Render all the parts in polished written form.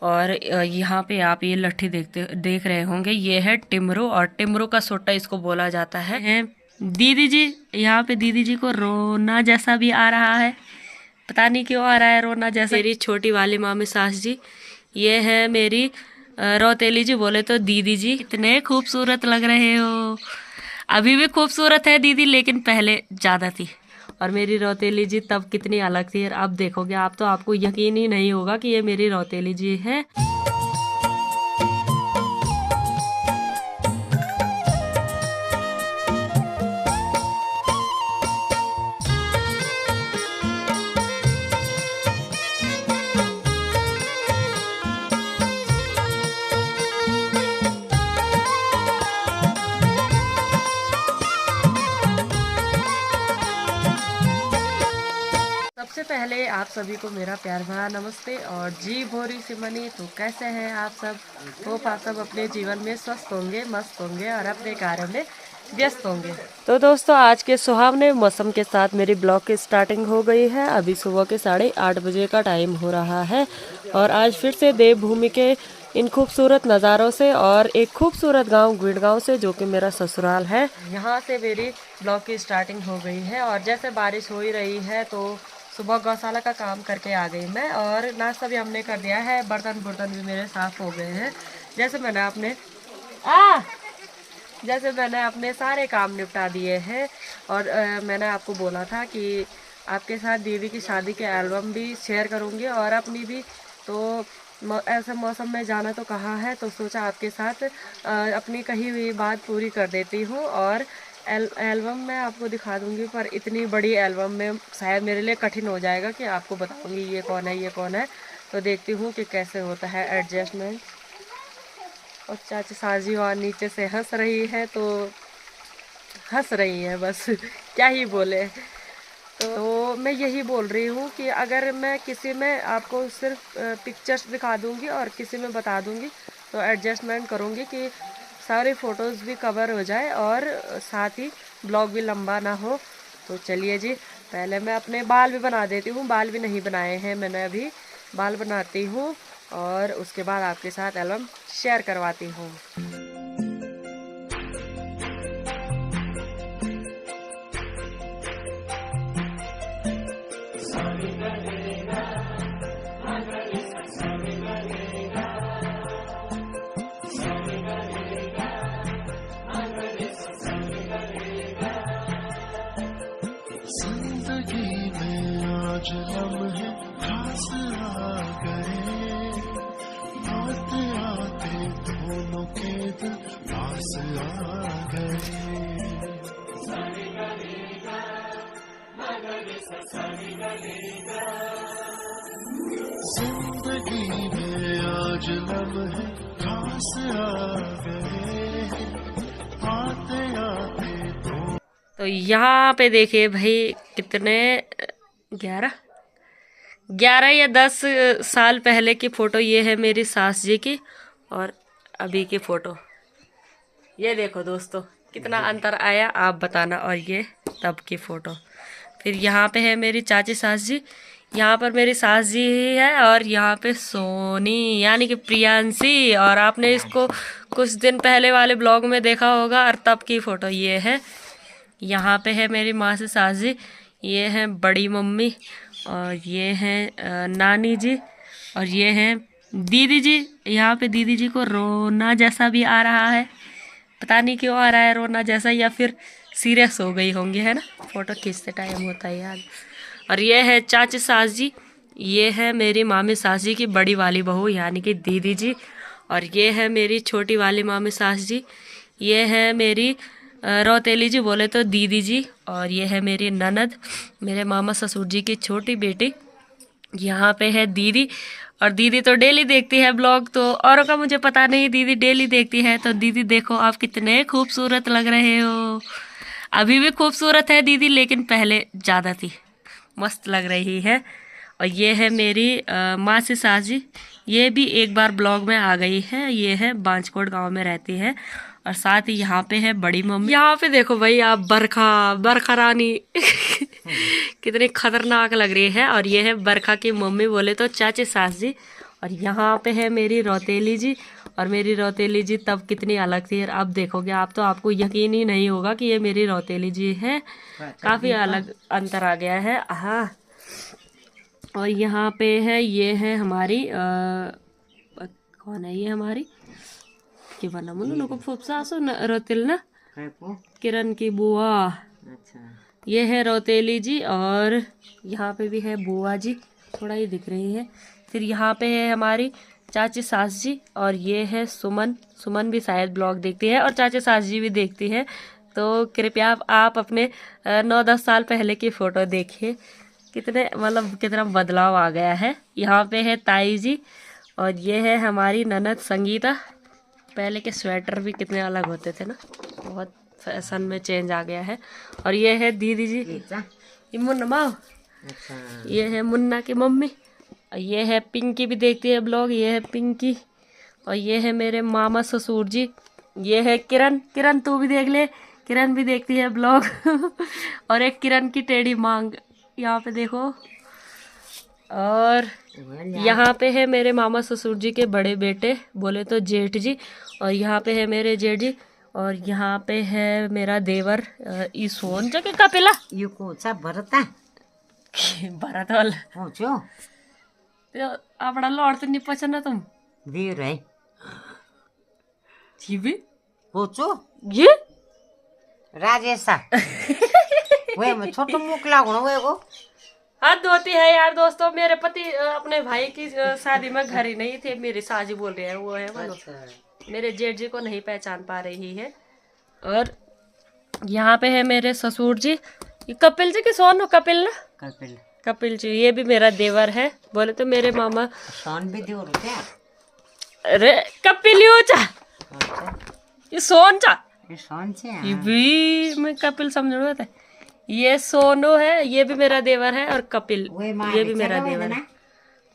और यहाँ पे आप ये लट्ठी देख रहे होंगे, ये है टिमरू, और टिमरू का सोटा इसको बोला जाता है। दीदी जी, यहाँ पे दीदी जी को रोना जैसा भी आ रहा है, पता नहीं क्यों आ रहा है रोना जैसा। मेरी छोटी वाली मामी सास जी, ये है मेरी रौतेली जी, बोले तो दीदी जी। इतने खूबसूरत लग रहे हो, अभी भी खूबसूरत है दीदी, लेकिन पहले ज्यादा थी। और मेरी रौतेली जी तब कितनी अलग थी, और अब देखोगे आप तो आपको यकीन ही नहीं होगा कि ये मेरी रौतेली जी है। सबसे पहले आप सभी को मेरा प्यार भरा नमस्ते और जी भोरी सिमनी। तो कैसे हैं आप सब? होप आप सब अपने जीवन में स्वस्थ होंगे, मस्त होंगे और अपने कार्य में व्यस्त होंगे। तो दोस्तों, आज के सुहावने मौसम के साथ मेरी ब्लॉग की स्टार्टिंग हो गई है। अभी सुबह के 8:30 बजे का टाइम हो रहा है और आज फिर से देवभूमि के इन खूबसूरत नज़ारों से और एक खूबसूरत गांव गुड़गांव से, जो कि मेरा ससुराल है, यहाँ से मेरी ब्लॉग की स्टार्टिंग हो गई है। और जैसे बारिश हो ही रही है तो सुबह गौशाला का काम करके आ गई मैं, और नाश्ता भी हमने कर दिया है, बर्तन भी मेरे साफ हो गए हैं। जैसे मैंने अपने सारे काम निपटा दिए हैं। और मैंने आपको बोला था कि आपके साथ दीदी की शादी के एल्बम भी शेयर करूंगी और अपनी भी। तो ऐसे मौसम में जाना तो कहाँ है, तो सोचा आपके साथ अपनी कही हुई बात पूरी कर देती हूँ। और एल्बम मैं आपको दिखा दूंगी, पर इतनी बड़ी एल्बम में शायद मेरे लिए कठिन हो जाएगा कि आपको बताऊंगी ये कौन है, ये कौन है। तो देखती हूँ कि कैसे होता है एडजस्टमेंट। और चाची साजी वहाँ नीचे से हंस रही है, तो हंस रही है बस क्या ही बोले। तो मैं यही बोल रही हूँ कि अगर मैं किसी में आपको सिर्फ पिक्चर्स दिखा दूंगी और किसी में बता दूंगी, तो एडजस्टमेंट करूँगी कि सारी फ़ोटोज़ भी कवर हो जाए और साथ ही ब्लॉग भी लंबा ना हो। तो चलिए जी, पहले मैं अपने बाल भी बना देती हूँ। बाल भी नहीं बनाए हैं मैंने, अभी बाल बनाती हूँ और उसके बाद आपके साथ एल्बम शेयर करवाती हूँ। आज लम्हे खास आ गए, आते आते दोनों के दिल पास आ गए। जिंदगी में आज लम्हे खास आ गए, आते आते दो। तो यहाँ पे देखिए भाई, कितने 11 या 10 साल पहले की फ़ोटो ये है मेरी सास जी की, और अभी की फ़ोटो ये देखो दोस्तों, कितना अंतर आया आप बताना। और ये तब की फ़ोटो। फिर यहाँ पे है मेरी चाची सास जी, यहाँ पर मेरी सास जी ही है, और यहाँ पे सोनी यानी कि प्रियांशी। और आपने इसको कुछ दिन पहले वाले ब्लॉग में देखा होगा, और तब की फ़ोटो ये है। यहाँ पे है मेरी माँ से सास जी, ये है बड़ी मम्मी, और ये हैं नानी जी, और ये हैं दीदी जी। यहाँ पे दीदी जी को रोना जैसा भी आ रहा है, पता नहीं क्यों आ रहा है रोना जैसा, या फिर सीरियस हो गई होंगी, है ना, फ़ोटो खींचते टाइम होता है यार। और ये है चाची सास जी, ये है मेरी मामी सास जी की बड़ी वाली बहू यानी कि दीदी जी। और ये है मेरी छोटी वाली मामी सास जी, ये है मेरी रौतेली जी, बोले तो दीदी जी। और ये है मेरी ननद, मेरे मामा ससुर जी की छोटी बेटी। यहाँ पे है दीदी, और दीदी तो डेली देखती है ब्लॉग, तो औरों का मुझे पता नहीं, दीदी डेली देखती है। तो दीदी देखो आप कितने खूबसूरत लग रहे हो, अभी भी खूबसूरत है दीदी, लेकिन पहले ज़्यादा थी, मस्त लग रही है। और ये है मेरी माँ से सास जी, ये भी एक बार ब्लॉग में आ गई है, ये है बांजकोट गांव में रहती है। और साथ ही यहाँ पे है बड़ी मम्मी। यहाँ पे देखो भाई आप, बरखा रानी कितनी खतरनाक लग रही है। और ये है बरखा की मम्मी, बोले तो चाची सास जी। और यहाँ पे है मेरी रौतेली जी, और मेरी रौतेली जी तब कितनी अलग थी, और अब देखोगे आप तो आपको यकीन ही नहीं होगा कि ये मेरी रौतेली जी है। काफ़ी अलग अंतर आ गया है। हाँ, और यहाँ पे है, ये है हमारी कौन है ये हमारी कि बना मुन्नू को फुफसा सो रौतेल ना, किरण की बुआ। अच्छा, ये है रौतेली जी, और यहाँ पे भी है बुआ जी, थोड़ा ही दिख रही है। फिर यहाँ पे है हमारी चाची सास जी, और ये है सुमन। सुमन भी शायद ब्लॉग देखती है, और चाची सास जी भी देखती है। तो कृपया आप अपने 9-10 साल पहले की फ़ोटो देखिए, कितने मतलब कितना बदलाव आ गया है। यहाँ पे है ताई जी, और ये है हमारी ननद संगीता। पहले के स्वेटर भी कितने अलग होते थे ना, बहुत फैशन में चेंज आ गया है। और ये है दीदी जी, ये मुन्ना माँ, ये है मुन्ना की मम्मी, और ये है पिंकी भी देखती है ब्लॉग, ये है पिंकी। और ये है मेरे मामा ससुर जी, ये है किरण। किरण तू भी देख ले, किरण भी देखती है ब्लॉग और एक किरण की टेढ़ी मांग, यहाँ पे देखो। और यहाँ पे है मेरे मामा ससुर जी के बड़े बेटे, बोले तो जेठ जी, और यहाँ पे है मेरे जेठ जी, और यहाँ पे है मेरा देवर ई सोन जगह का पेला यू को सा भरता भरत वाला पूछो तो अपना लौट तो नहीं पसंद ना तुम वीर है भी पूछो ये राजेशा वे में छोटो मुख लागो वे को हद होती है यार। दोस्तों, मेरे पति अपने भाई की शादी में घर ही नहीं थे, मेरी साजी बोल रहे हैं वो है बोलो। मेरे जेठ जी को नहीं पहचान पा रही है। और यहाँ पे है मेरे ससुर जी, ये कपिल जी की सोन, कपिल ना, कपिल जी, ये भी मेरा देवर है, बोले तो मेरे मामा सोन भी देवर क्या? अरे कपिल ये सोन चा, ये सोन से ये भी मैं कपिल समझ रहा था। ये सोनू है, ये भी मेरा देवर है, और कपिल ये भी मेरा देवर है।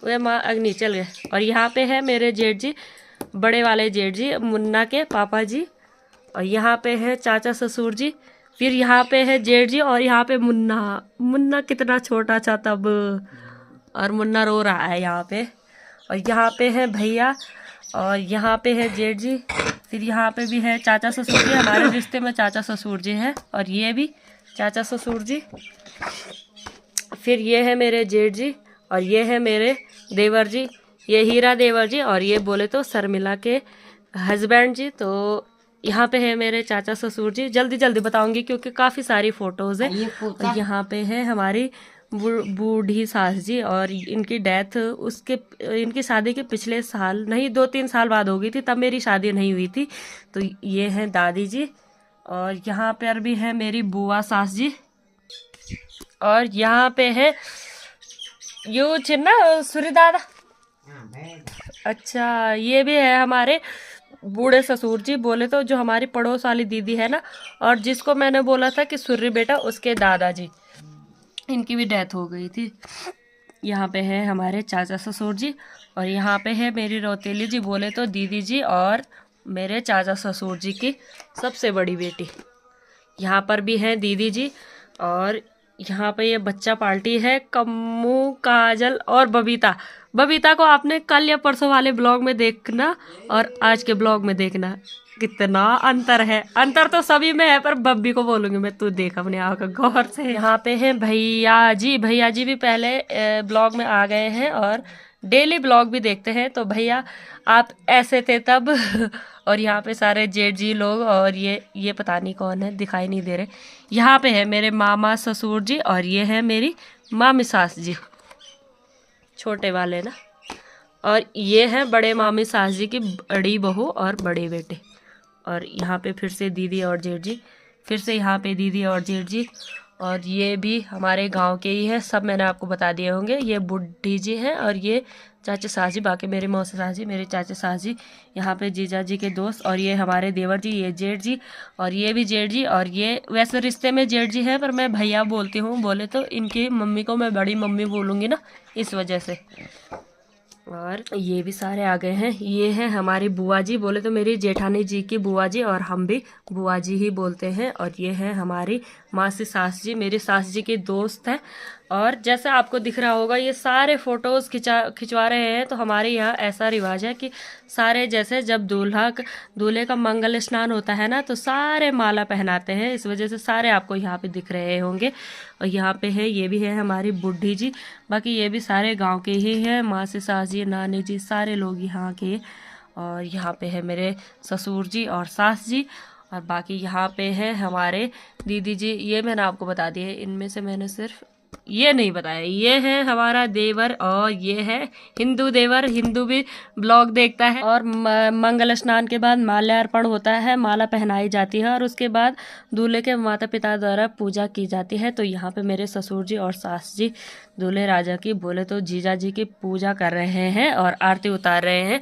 वे माँ अग्नि चल गए। और यहाँ पे है मेरे जेठ जी, बड़े वाले जेठ जी, मुन्ना के पापा जी, और यहाँ पे है चाचा ससुर जी। फिर यहाँ पे है जेठ जी, और यहाँ पे मुन्ना। मुन्ना कितना छोटा था तब, और मुन्ना रो रहा है यहाँ पे। और यहाँ पे है भैया, और यहाँ पे है जेठ जी। फिर यहाँ पे भी है चाचा ससुर जी, हमारे रिश्ते में चाचा ससुर जी हैं, और ये भी चाचा ससुर जी। फिर ये है मेरे जेठ जी, और ये है मेरे देवर जी, ये हीरा देवर जी, और ये बोले तो शर्मिला के हस्बैंड जी। तो यहाँ पे है मेरे चाचा ससुर जी, जल्दी जल्दी बताऊंगी क्योंकि काफ़ी सारी फोटोज़ है। और यहाँ पे है हमारी बूढ़ी सास जी, और इनकी डेथ उसके इनकी शादी के पिछले साल नहीं 2-3 साल बाद हो गई थी, तब मेरी शादी नहीं हुई थी। तो ये है दादी जी, और यहाँ पर भी है मेरी बुआ सास जी, और यहाँ पे है यू छिन्ना सूर्य दादा। अच्छा, ये भी है हमारे बूढ़े ससुर जी, बोले तो जो हमारी पड़ोस वाली दीदी है ना, और जिसको मैंने बोला था कि सूर्य बेटा, उसके दादाजी, इनकी भी डेथ हो गई थी। यहाँ पे है हमारे चाचा ससुर जी, और यहाँ पे है मेरी रौतेली जी, बोले तो दीदी जी, और मेरे चाचा ससुर जी की सबसे बड़ी बेटी। यहाँ पर भी है दीदी जी, और यहाँ पे ये बच्चा पार्टी है कम्मू, काजल और बबीता। बबीता को आपने कल या परसों वाले ब्लॉग में देखना, और आज के ब्लॉग में देखना कितना अंतर है। अंतर तो सभी में है, पर बब्बी को बोलूंगी मैं, तू देख अपने आँख गौर से। यहाँ पे है भैया जी, भैया जी भी पहले ब्लॉग में आ गए हैं, और डेली ब्लॉग भी देखते हैं। तो भैया आप ऐसे थे तब और यहाँ पे सारे जेठ जी लोग, और ये पता नहीं कौन है, दिखाई नहीं दे रहे। यहाँ पे है मेरे मामा ससुर जी, और ये है मेरी मामी सास जी, छोटे वाले ना। और ये है बड़े मामी सास जी की बड़ी बहू और बड़े बेटे। और यहाँ पे फिर से दीदी और जेठ जी, फिर से यहाँ पे दीदी और जेठ जी, और ये भी हमारे गांव के ही है, सब मैंने आपको बता दिए होंगे। ये बुढ़ी जी हैं, और ये चाचा सास जी, बाकी मेरी मौसी सास जी, मेरे चाचा सास जी, यहाँ पे जीजा जी के दोस्त, और ये हमारे देवर जी, ये जेठ जी, और ये भी जेठ जी। और ये वैसे रिश्ते में जेठ जी है, पर मैं भैया बोलती हूँ, बोले तो इनकी मम्मी को मैं बड़ी मम्मी बोलूँगी ना, इस वजह से। और ये भी सारे आ गए हैं। ये है हमारी बुआ जी, बोले तो मेरी जेठानी जी की बुआ जी, और हम भी बुआ जी ही बोलते हैं। और ये है हमारी मासी सास जी, मेरी सास जी की दोस्त है, और जैसे आपको दिख रहा होगा ये सारे फोटोज खिंचवा रहे हैं। तो हमारे यहाँ ऐसा रिवाज है कि सारे जैसे जब दूल्हे का मंगल स्नान होता है ना, तो सारे माला पहनाते हैं। इस वजह से सारे आपको यहाँ पे दिख रहे होंगे। और यहाँ पे है, ये भी है हमारी बुढ़ी जी, बाकी ये भी सारे गांव के ही हैं, मासी सास जी, नानी जी, सारे लोग यहाँ के। और यहाँ पे है मेरे ससुर जी और सास जी। और बाकी यहाँ पे है हमारे दीदी जी, ये मैंने आपको बता दिया है। इनमें से मैंने सिर्फ ये नहीं बताया, ये है हमारा देवर और ये है हिंदू देवर। हिंदू भी ब्लॉग देखता है। और मंगल स्नान के बाद माल्यार्पण होता है, माला पहनाई जाती है और उसके बाद दूल्हे के माता पिता द्वारा पूजा की जाती है। तो यहाँ पे मेरे ससुर जी और सास जी दूल्हे राजा की, बोले तो जीजा जी की पूजा कर रहे हैं और आरती उतार रहे हैं।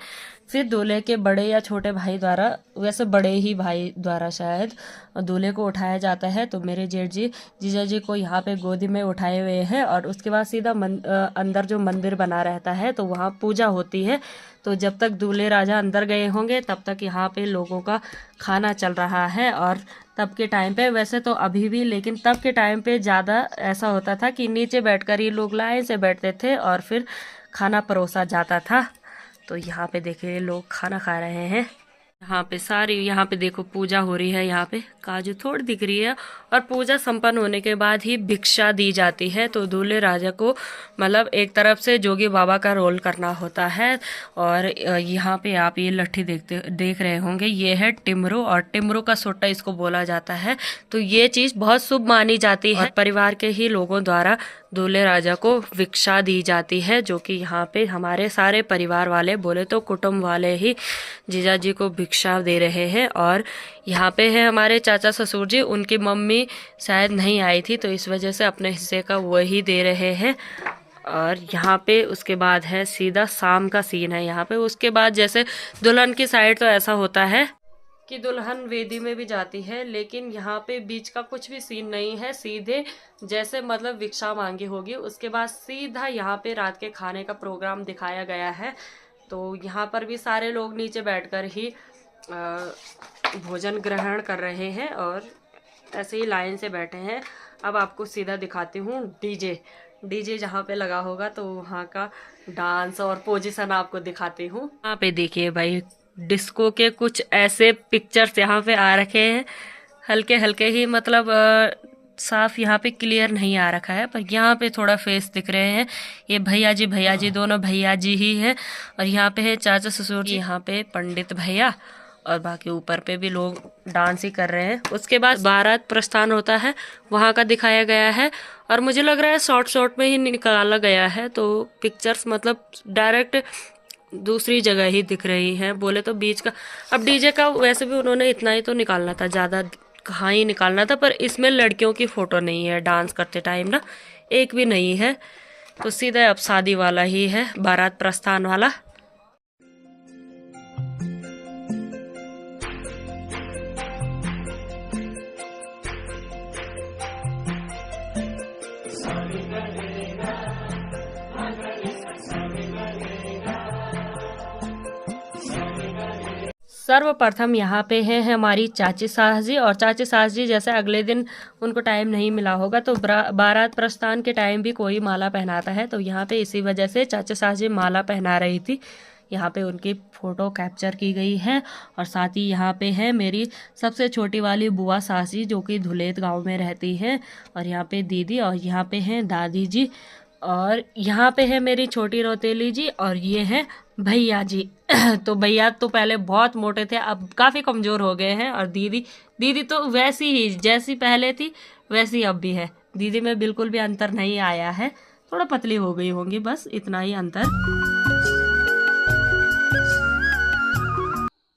फिर दूल्हे के बड़े या छोटे भाई द्वारा, वैसे बड़े ही भाई द्वारा शायद, दूल्हे को उठाया जाता है। तो मेरे जेठ जी जीजा जी को यहाँ पे गोदी में उठाए हुए हैं और उसके बाद सीधा अंदर जो मंदिर बना रहता है तो वहाँ पूजा होती है। तो जब तक दूल्हे राजा अंदर गए होंगे तब तक यहाँ पे लोगों का खाना चल रहा है। और तब के टाइम पे, वैसे तो अभी भी, लेकिन तब के टाइम पे ज़्यादा ऐसा होता था कि नीचे बैठकर ही लोग लाइन से बैठते थे और फिर खाना परोसा जाता था। तो यहाँ पे देखिए लोग खाना खा रहे हैं। यहाँ पे सारी, यहाँ पे देखो पूजा हो रही है। यहाँ पे काजू थोड़ी दिख रही है। और पूजा संपन्न होने के बाद ही भिक्षा दी जाती है। तो दूल्हे राजा को मतलब एक तरफ से जोगी बाबा का रोल करना होता है। और यहाँ पे आप ये लट्ठी देख रहे होंगे, ये है टिमरू, और टिमरू का सोटा इसको बोला जाता है। तो ये चीज़ बहुत शुभ मानी जाती है। परिवार के ही लोगों द्वारा दूल्हे राजा को भिक्षा दी जाती है, जो कि यहाँ पे हमारे सारे परिवार वाले, बोले तो कुटुंब वाले ही जीजा जी को भिक्षा दे रहे हैं। और यहाँ पे है हमारे चाचा ससुर जी, उनकी मम्मी शायद नहीं आई थी तो इस वजह से अपने हिस्से का वही दे रहे हैं। और यहाँ पे उसके बाद है सीधा शाम का सीन है यहाँ पे। उसके बाद जैसे दुल्हन की साइड तो ऐसा होता है कि दुल्हन वेदी में भी जाती है, लेकिन यहाँ पे बीच का कुछ भी सीन नहीं है। सीधे जैसे मतलब भिक्षा मांगी होगी उसके बाद सीधा यहाँ पे रात के खाने का प्रोग्राम दिखाया गया है। तो यहाँ पर भी सारे लोग नीचे बैठकर ही भोजन ग्रहण कर रहे हैं और ऐसे ही लाइन से बैठे हैं। अब आपको सीधा दिखाती हूँ डीजे जहाँ पे लगा होगा तो वहाँ का डांस और पोजीशन आपको दिखाती हूँ। यहाँ पे देखिए भाई, डिस्को के कुछ ऐसे पिक्चर्स यहाँ पे आ रखे हैं, हल्के हल्के ही, मतलब साफ यहाँ पे क्लियर नहीं आ रखा है, पर यहाँ पे थोड़ा फेस दिख रहे हैं। ये भैया जी दोनों भैया जी ही है। और यहाँ पे है चाचा ससुर जी, यहाँ पे पंडित भैया, और बाकी ऊपर पे भी लोग डांस ही कर रहे हैं। उसके बाद बारात प्रस्थान होता है, वहाँ का दिखाया गया है। और मुझे लग रहा है शॉर्ट में ही निकाला गया है, तो पिक्चर्स मतलब डायरेक्ट दूसरी जगह ही दिख रही हैं, बोले तो बीच का। अब डीजे का वैसे भी उन्होंने इतना ही तो निकालना था, ज़्यादा कहाँ ही निकालना था, पर इसमें लड़कियों की फ़ोटो नहीं है डांस करते टाइम ना, एक भी नहीं है। तो सीधा अब शादी वाला ही है, बारात प्रस्थान वाला। सर्वप्रथम यहाँ पे है हमारी चाची सास जी। और चाची सास जी जैसे अगले दिन उनको टाइम नहीं मिला होगा तो बारात प्रस्थान के टाइम भी कोई माला पहनाता है, तो यहाँ पे इसी वजह से चाची सास जी माला पहना रही थी। यहाँ पे उनकी फ़ोटो कैप्चर की गई है। और साथ ही यहाँ पे है मेरी सबसे छोटी वाली बुआ सास जी, जो कि धुलेत गाँव में रहती है। और यहाँ पे दीदी, और यहाँ पे हैं दादी जी, और यहाँ पे है मेरी छोटी रौतेली जी, और ये है भैया जी। तो भैया तो पहले बहुत मोटे थे, अब काफ़ी कमज़ोर हो गए हैं। और दीदी तो वैसी ही, जैसी पहले थी वैसी अब भी है। दीदी में बिल्कुल भी अंतर नहीं आया है, थोड़ा पतली हो गई होंगी, बस इतना ही अंतर।